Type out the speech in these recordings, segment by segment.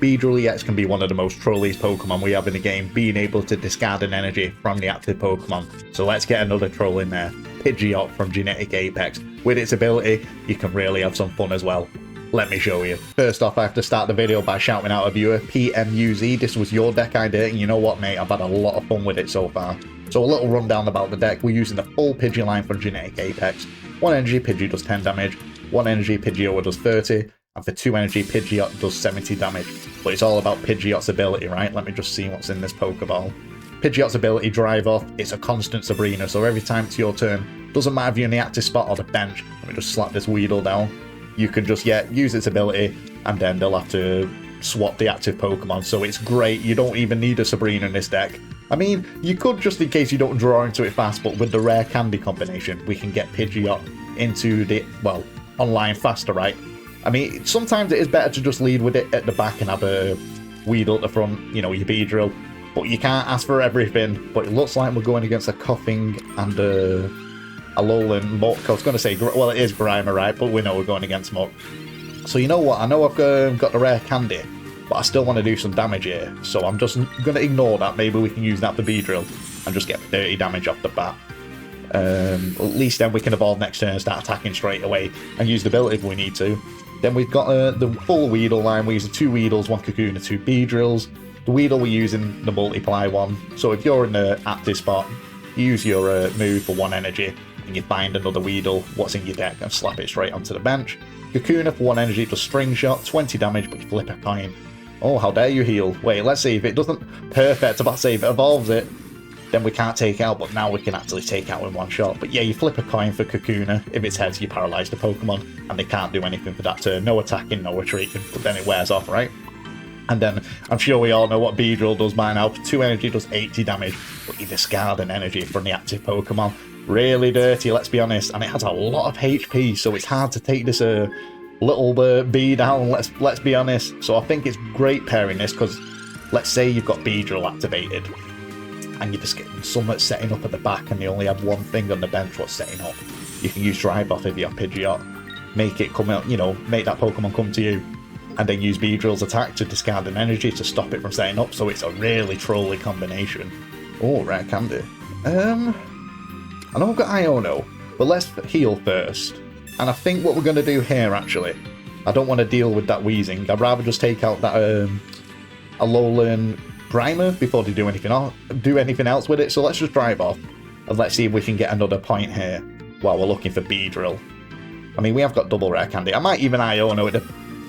Beedrill EX can be one of the most trolliest Pokemon we have in the game, being able to discard an energy from the active Pokemon. So let's get another troll in there. Pidgeot from Genetic Apex. With its ability, you can really have some fun as well. Let me show you. First off, I have to start the video by shouting out a viewer, PMUZ. This was your deck idea, and you know what, mate? I've had a lot of fun with it so far. So a little rundown about the deck. We're using the full Pidgey line from Genetic Apex. 1 energy, Pidgey does 10 damage. 1 energy, Pidgeot does 30. And for 2 energy, Pidgeot does 70 damage. But it's all about Pidgeot's ability, right? Let me just see what's in this Pokeball. Pidgeot's ability, Drive Off, it's a constant Sabrina. So every time it's your turn, doesn't matter if you're in the active spot or the bench. Let me just slap this Weedle down. You can just, use its ability, and then they'll have to swap the active Pokemon. So it's great. You don't even need a Sabrina in this deck. I mean, you could just in case you don't draw into it fast, but with the rare candy combination, we can get Pidgeot into the, well, online faster, right? I mean, sometimes it is better to just lead with it at the back and have a Weedle at the front, you know, your Beedrill. But you can't ask for everything. But it looks like we're going against a Coughing and a Alolan Muck. I was going to say, well, it is Grimer, right? But we know we're going against Muck. So you know what? I know I've got the rare candy, but I still want to do some damage here. So I'm just going to ignore that. Maybe we can use that for Beedrill and just get 30 damage off the bat. At least then we can evolve next turn and start attacking straight away and use the ability if we need to. Then we've got the full Weedle line. We're using 2 Weedles, 1 Kakuna, 2 Beedrills. The Weedle we're using the multiply one. So if you're in the active spot, you use your move for 1 energy and you find another Weedle, what's in your deck, and slap it straight onto the bench. Kakuna for 1 energy does String Shot, 20 damage, but you flip a coin. Oh, how dare you heal. Wait, let's see if it doesn't... Perfect, about to say if it evolves it, then we can't take out, but now we can actually take out in 1 shot. But yeah, you flip a coin for Kakuna. If it's heads, you paralyze the Pokemon, and they can't do anything for that turn. No attacking, no retreating, but then it wears off, right? And then, I'm sure we all know what Beedrill does by now. 2 energy does 80 damage, but you discard an energy from the active Pokemon. Really dirty, let's be honest. And it has a lot of HP, so it's hard to take this little bee down, let's be honest. So I think it's great pairing this, because let's say you've got Beedrill activated, and you're just getting something setting up at the back, and they only have 1 thing on the bench what's setting up. You can use Drive Off if you have Pidgeot. Make it come out, you know, make that Pokemon come to you. And then use Beedrill's attack to discard an energy to stop it from setting up, so it's a really trolly combination. Oh, rare candy. I know we've got Iono, but let's heal first. And I think what we're going to do here, actually, I don't want to deal with that Weezing. I'd rather just take out that Alolan Grimer before they do anything else with it. So let's just Drive Off, and let's see if we can get another point here while we're looking for Beedrill. I mean, we have got double rare candy. I might even Iono it.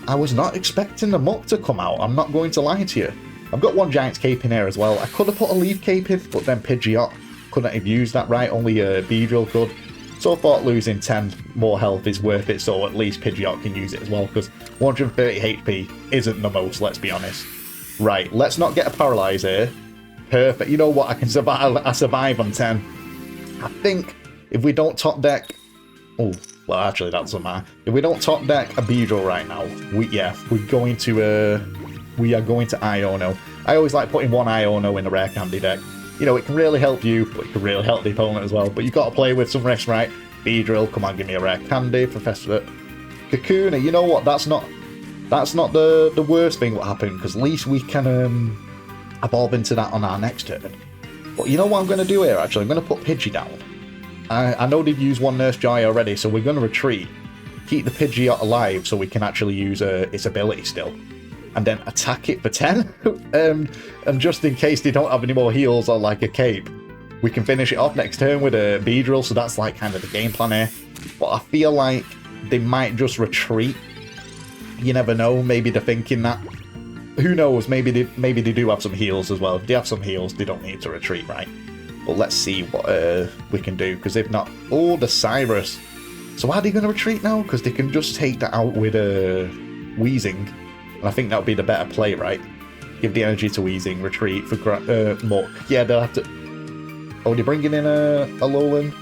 I was not expecting the Muck to come out, I'm not going to lie to you. I've got 1 Giant's Cape in here as well. I could have put a Leaf Cape in, but then Pidgeot couldn't have used that right, only Beedrill could. So I thought losing 10 more health is worth it, so at least Pidgeot can use it as well, because 130 HP isn't the most, let's be honest. Right, let's not get a Paralyze here. Perfect, you know what, I survive on 10. I think if we don't top deck... Oh, well, actually, that doesn't matter. If we don't top deck a Beedrill right now, we are going to Iono. I always like putting 1 Iono in a rare candy deck. You know, it can really help you, but it can really help the opponent as well. But you've got to play with some risk, right? Beedrill, come on, give me a rare candy. Professor Kakuna, you know what? That's not the worst thing what happened, because at least we can evolve into that on our next turn. But you know what I'm going to do here, actually? I'm going to put Pidgey down. I know they've used 1 Nurse Joy already, so we're going to retreat. Keep the Pidgeot alive so we can actually use its ability still. And then attack it for 10. And just in case they don't have any more heals or like a cape, we can finish it off next turn with a Beedrill, so that's like kind of the game plan here. But I feel like they might just retreat. You never know, maybe they're thinking that. Who knows, maybe they do have some heals as well. If they have some heals, they don't need to retreat, right? But let's see what we can do, because if not... Oh, the Cyrus. So are they going to retreat now? Because they can just take that out with Weezing. And I think that would be the better play, right? Give the energy to Weezing, retreat for Muck. Yeah, they'll have to... Oh, they're bringing in a Alolan.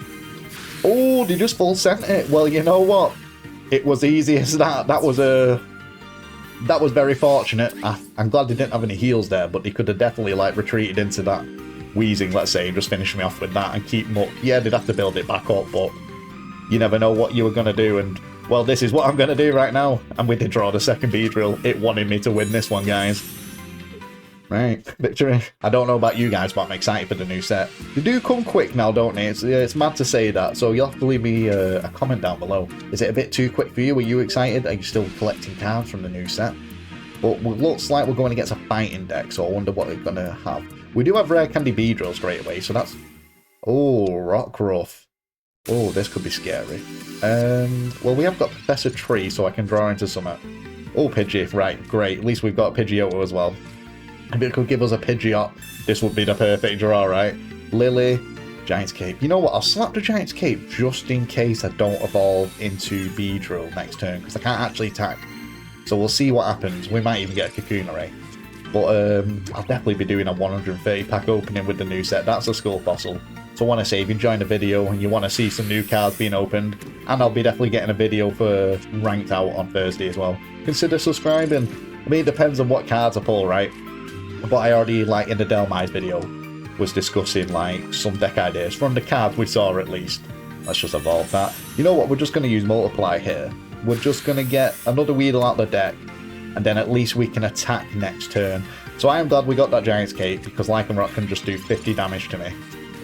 Oh, they just full sent it. Well, you know what? It was easy as that. That was very fortunate. I'm glad they didn't have any heals there, but they could have definitely like retreated into that Weezing, let's say, and just finish me off with that and keep Muck. Yeah, they'd have to build it back up, but you never know what you were going to do, and Well, this is what I'm going to do right now. And we did draw the second Beedrill. It wanted me to win this one, guys. Right, victory. I don't know about you guys, but I'm excited for the new set. They do come quick now, don't they? It's mad to say that, so you'll have to leave me a comment down below. Is it a bit too quick for you? Are you excited? Are you still collecting cards from the new set? But it looks like we're going against a fighting deck, so I wonder what they're going to have. We do have rare candy Beedrill straight away, so that's... Oh, Rockruff. Oh, this could be scary. Well, we have got Professor Tree, so I can draw into something. Oh, Pidgey. Right, great. At least we've got Pidgeotto as well. If it could give us a Pidgeot, this would be the perfect draw, right? Lillie, Giant's Cape. You know what? I'll slap the Giant's Cape just in case I don't evolve into Beedrill next turn, because I can't actually attack. So we'll see what happens. We might even get a Kakuna. But I'll definitely be doing a 130 pack opening with the new set. That's a Skull Fossil. So I want to say, if you enjoyed the video and you want to see some new cards being opened, and I'll be definitely getting a video for Ranked Out on Thursday as well, consider subscribing. I mean, it depends on what cards I pull, right? But I already, like, in the Delmise video, was discussing, like, some deck ideas from the cards we saw, at least. Let's just evolve that. You know what? We're just going to use Multiply here. We're just going to get another Weedle out of the deck, and then at least we can attack next turn. So I am glad we got that Giant's Cape, because Lycanroc can just do 50 damage to me.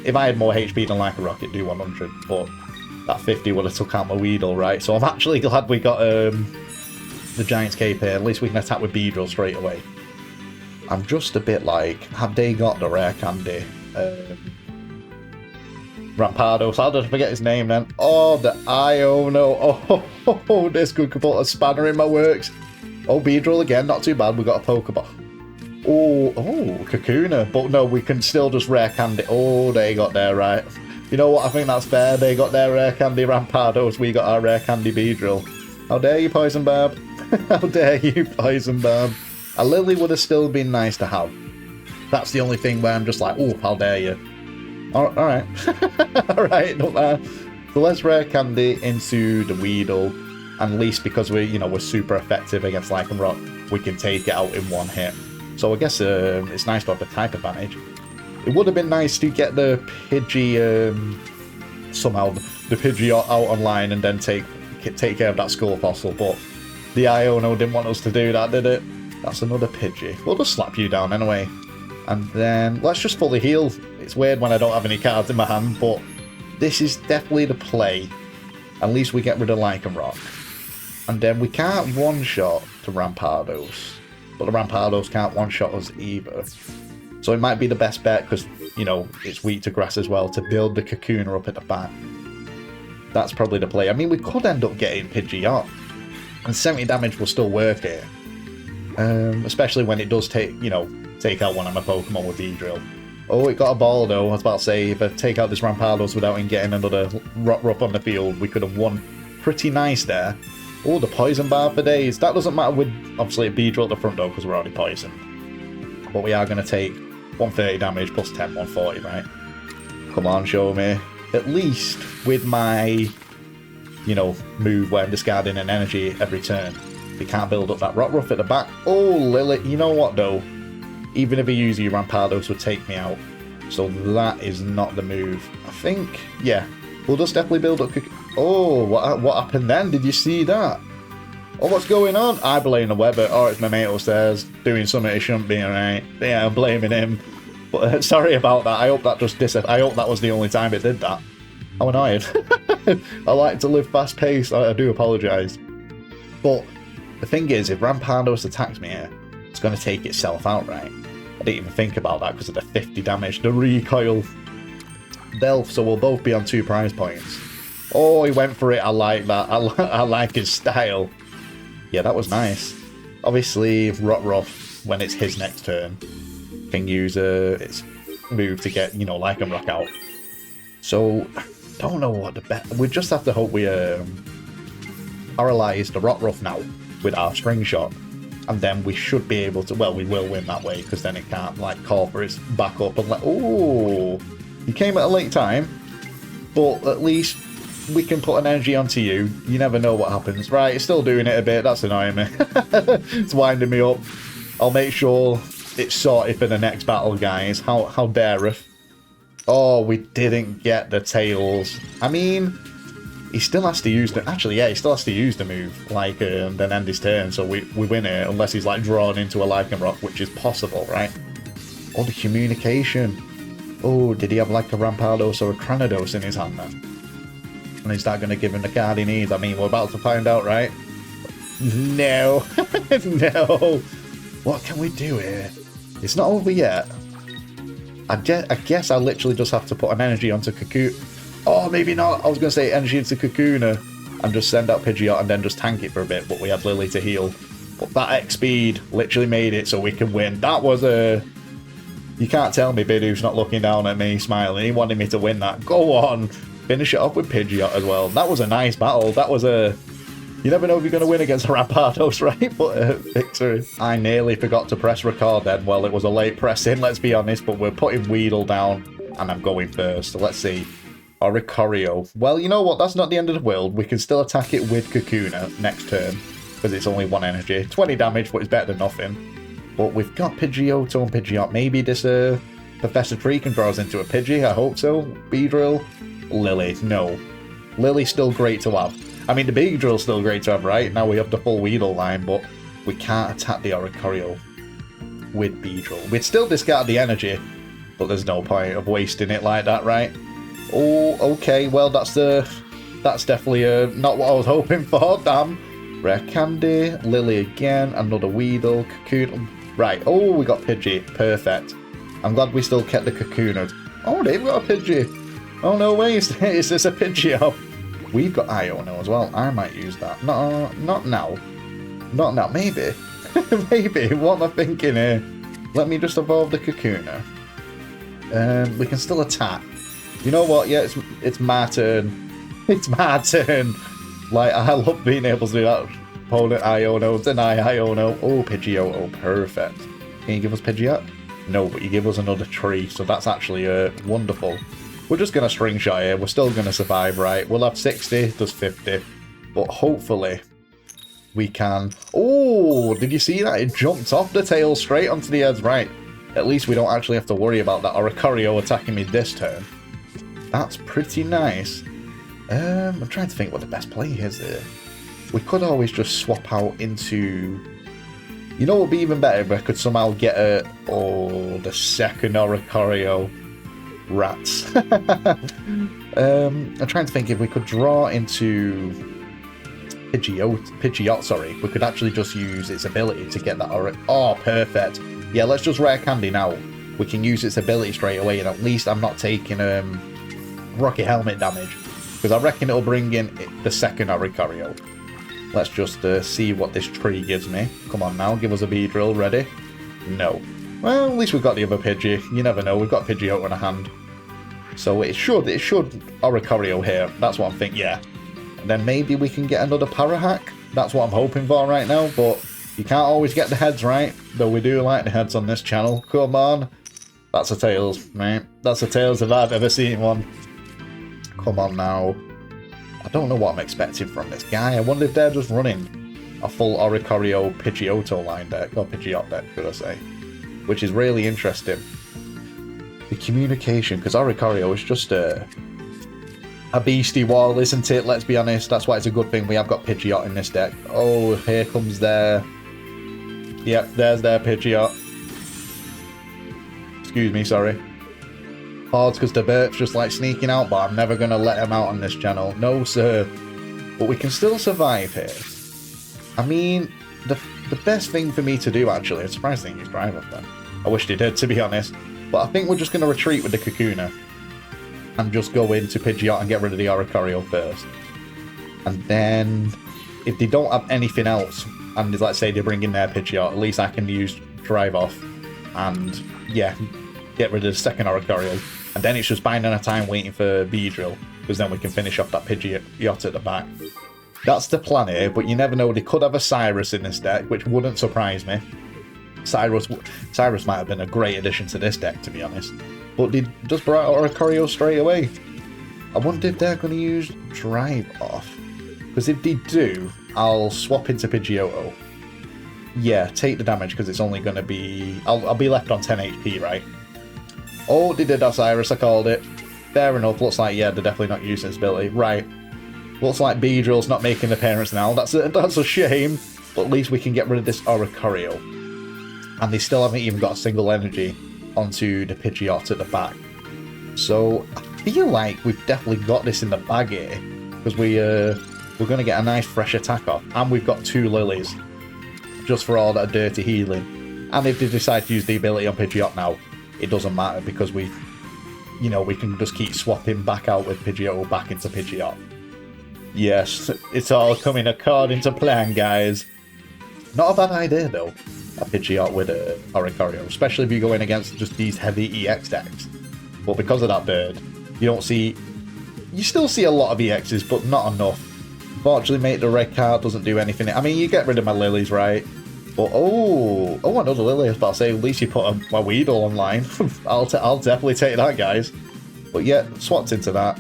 If I had more HP than Lycanroc, it'd do 100, but that 50 would have took out my Weedle, right? So I'm actually glad we got the Giant's Cape here. At least we can attack with Beedrill straight away. I'm just a bit like, have they got the rare candy? Rampardos. How did I forget his name then? Oh, the Iono. Oh, this could put a spanner in my works. Oh, Beedrill again. Not too bad. We got a Pokeball. Oh, Kakuna. But no, we can still just rare candy. Oh, they got there, right. You know what? I think that's fair. They got their rare candy Rampardos. We got our rare candy Beedrill. How dare you, Poison Barb? How dare you, Poison Barb? A Lillie would have still been nice to have. That's the only thing where I'm just like, oh, how dare you. Alright. Alright, not bad. So let's rare candy into the Weedle. And at least because we're super effective against Lycanroc, we can take it out in one hit. So I guess it's nice to have the type advantage. It would have been nice to get the Pidgey, somehow, the Pidgeot out online and then take care of that Skull Fossil, but the Iono didn't want us to do that, did it? That's another Pidgey. We'll just slap you down anyway. And then let's just fully heal. It's weird when I don't have any cards in my hand, but this is definitely the play. At least we get rid of Lycanroc. And then we can't one-shot to Rampardos. But the Rampardos can't one-shot us either. So it might be the best bet because, it's weak to grass as well, to build the Kakuna up at the back. That's probably the play. I mean, we could end up getting Pidgeot. And 70 damage will still work here. Especially when it does take out one of my Pokemon with Beedrill. Oh, it got a ball though. I was about to say, if I take out this Rampardos without him getting another Rockruff on the field, we could have won pretty nice there. Oh, the Poison Bar for days. That doesn't matter with, obviously, a Beedrill at the front though, because we're already poisoned. But we are going to take 130 damage plus 10, 140, right? Come on, show me. At least with my, move where I'm discarding an energy every turn. We can't build up that Rockruff at the back. Oh, Lillie. You know what, though? Even if he used you, Rampardos would take me out. So that is not the move. I think, yeah. We'll just definitely build up... Oh, what happened then? Did you see that? Oh, what's going on? I blame the weather. Oh, it's my mate upstairs doing something he shouldn't be, alright? Yeah, I'm blaming him. But sorry about that. I hope that just I hope that was the only time it did that. How annoying. I like to live fast-paced. I do apologise. But... the thing is, if Rampardos attacks me here, it's going to take itself out, right? I didn't even think about that because of the 50 damage. The recoil. Delph, so we'll both be on 2 prize points. Oh, he went for it. I like that. I like his style. Yeah, that was nice. Obviously, Rockruff, when it's his next turn, can use its move to get, Lycanroc out. So, don't know what the bet. We just have to hope we paralyze the Rockruff now with our String Shot, and then we should be able to, well, we will win that way, because then it can't, call for its backup and oh, you came at a late time, but at least we can put an energy onto you. You never know what happens. Right, it's still doing it a bit, that's annoying me. It's winding me up. I'll make sure it's sorted for the next battle, guys. How dareth. Oh, we didn't get the tails. I mean, he still has to use the... Actually, yeah, he still has to use the move, like, then end his turn, so we win it, unless he's, like, drawn into a Lycanroc, which is possible, right? Oh, the communication. Oh, did he have, like, a Rampardos or a Cranados in his hand, then? And is that going to give him the card he needs? I mean, we're about to find out, right? No. No. What can we do here? It's not over yet. I guess I literally just have to put an energy onto Cocoon. Oh, maybe not. I was going to say energy into Kakuna and just send out Pidgeot and then just tank it for a bit, but we had Lillie to heal. But that X speed literally made it so we can win. That was a... You can't tell me Bidoo's not looking down at me, smiling. He wanted me to win that. Go on. Finish it off with Pidgeot as well. That was a nice battle. That was a... You never know if you're going to win against a Rampardos, right? But victory. I nearly forgot to press record then. Well, it was a late press in, let's be honest. But we're putting Weedle down and I'm going first. So let's see. Oricorio. Well, you know what? That's not the end of the world. We can still attack it with Kakuna next turn because it's only 1 energy. 20 damage, but it's better than nothing. But we've got Pidgeotto and Pidgeot. Maybe this Professor Tree can draw us into a Pidgey. I hope so. Beedrill. Lillie. No. Lillie's still great to have. I mean, the Beedrill's still great to have, right? Now we have the full Weedle line, but we can't attack the Oricorio with Beedrill. We'd still discard the energy, but there's no point of wasting it like that, right? Oh, okay. Well, that's definitely not what I was hoping for. Damn. Rare Candy, Lillie again, another Weedle, Cocoon. Right. Oh, we got Pidgey. Perfect. I'm glad we still kept the Cocoon. Oh, they've got a Pidgey. Oh no way! Is this a Pidgeot? We've got Iono as well. I might use that. No, not now. Not now. Maybe. Maybe. What am I thinking here? Let me just evolve the Kakuna. We can still attack. You know what? Yeah, it's my turn. It's my turn. Like, I love being able to do that. Opponent Iono, deny Iono. Oh, Pidgeotto. Perfect. Can you give us Pidgeot? No, but you give us another tree, so that's actually wonderful. We're just going to string shot here. We're still going to survive, right? We'll have 60, does 50. But hopefully we can... Oh, did you see that? It jumped off the tail straight onto the heads, right? At least we don't actually have to worry about that Oricorio attacking me this turn. That's pretty nice. I'm trying to think what the best play is here. We could always just swap out into... You know what would be even better if I could somehow get a... Oh, the second Oricorio. Rats. I'm trying to think if we could draw into Pidgeot, sorry. We could actually just use its ability to get that Oh, perfect. Yeah, let's just Rare Candy now. We can use its ability straight away, and at least I'm not taking Rocket Helmet damage. Because I reckon it'll bring in the second Oricorio. Let's just see what this tree gives me. Come on now, give us a Beedrill. Ready? No. Well, at least we've got the other Pidgey. You never know. We've got Pidgeot in a hand. So it should Oricorio here. That's what I'm thinking, yeah. And then maybe we can get another Parahack. That's what I'm hoping for right now, but you can't always get the heads right. Though we do like the heads on this channel. Come on. That's a Tails, right? That's a Tails if I've ever seen one. Come on now. I don't know what I'm expecting from this guy. I wonder if they're just running a full Oricorio Pidgeotto line deck, or Pidgeot deck, should I say. Which is really interesting. The communication, because Oricorio is just a beastie wall, isn't it? Let's be honest. That's why it's a good thing we have got Pidgeot in this deck. Oh, here comes their... Yep, there's their Pidgeot. Excuse me, sorry. Hard because the Burp's just like sneaking out, but I'm never going to let him out on this channel. No, sir. But we can still survive here. I mean, the best thing for me to do, actually, I'm surprised they didn't use Drive Up then. I wish they did, to be honest. But I think we're just going to retreat with the Kakuna. And just go into Pidgeot and get rid of the Oricorio first. And then, if they don't have anything else, and let's say they bring in their Pidgeot, at least I can use Drive Off. And, yeah, get rid of the second Oricorio. And then it's just binding our time waiting for Beedrill. Because then we can finish off that Pidgeot at the back. That's the plan here, but you never know. They could have a Cyrus in this deck, which wouldn't surprise me. Cyrus might have been a great addition to this deck, to be honest. But they just brought out Oricorio straight away. I wonder if they're going to use Drive Off. Because if they do, I'll swap into Pidgeotto. Yeah, take the damage, because it's only going to be... I'll be left on 10 HP, right? Oh, they did Osiris, I called it. Fair enough, looks like, yeah, they're definitely not using his ability. Right. Looks like Beedrill's not making an appearance now. That's a shame. But at least we can get rid of this Oricorio. And they still haven't even got a single energy onto the Pidgeot at the back. So I feel like we've definitely got this in the bag here. Because we're going to get a nice fresh attack off. And we've got 2 Lillies. Just for all that dirty healing. And if they decide to use the ability on Pidgeot now, it doesn't matter because we can just keep swapping back out with Pidgeot back into Pidgeot. Yes, it's all coming according to plan, guys. Not a bad idea, though, a Pidgeot with a Oricorio, especially if you go in against just these heavy EX decks. But because of that bird, you still see a lot of EXs, but not enough. Unfortunately, mate, the red card doesn't do anything. I mean, you get rid of my Lillies, right? But, oh, another Lillie, I was about to say, at least you put my Weedle online. I'll definitely take that, guys. But yeah, swapped into that.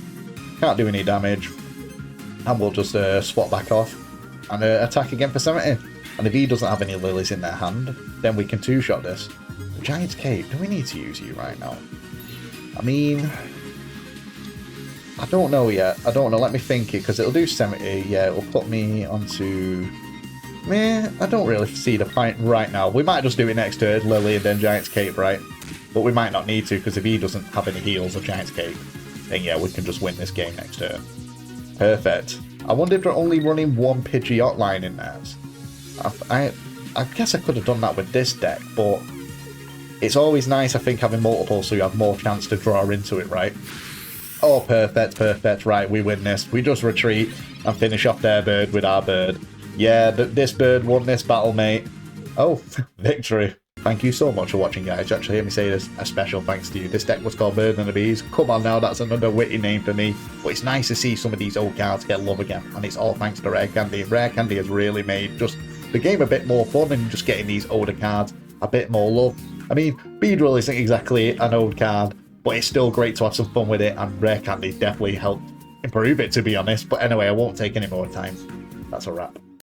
Can't do any damage. And we'll just swap back off and attack again for 70. And if he doesn't have any Lillies in their hand, then we can 2-shot this. Giant's Cape, do we need to use you right now? I mean, I don't know yet. I don't know, let me think it, because it'll do 70. Yeah, it'll put me onto... Meh, I don't really see the point right now. We might just do it next turn, Lillie and then Giant's Cape, right? But we might not need to, because if he doesn't have any heals or Giant's Cape, then yeah, we can just win this game next turn. Perfect. I wonder if they're only running 1 Pidgeot line in theirs. I guess I could have done that with this deck, but it's always nice, I think, having multiple so you have more chance to draw into it, right? Oh, perfect. Right, we win this. We just retreat and finish off their bird with our bird. Yeah, this bird won this battle, mate. Oh, victory. Thank you so much for watching, guys. You actually hear me say this, a special thanks to you. This deck was called Bird and the Bees. Come on now, that's another witty name for me. But it's nice to see some of these old cards get love again. And it's all thanks to Rare Candy. Rare Candy has really made just the game a bit more fun and just getting these older cards a bit more love. I mean, Beedrill isn't exactly an old card, but it's still great to have some fun with it. And Rare Candy definitely helped improve it, to be honest. But anyway, I won't take any more time. That's a wrap.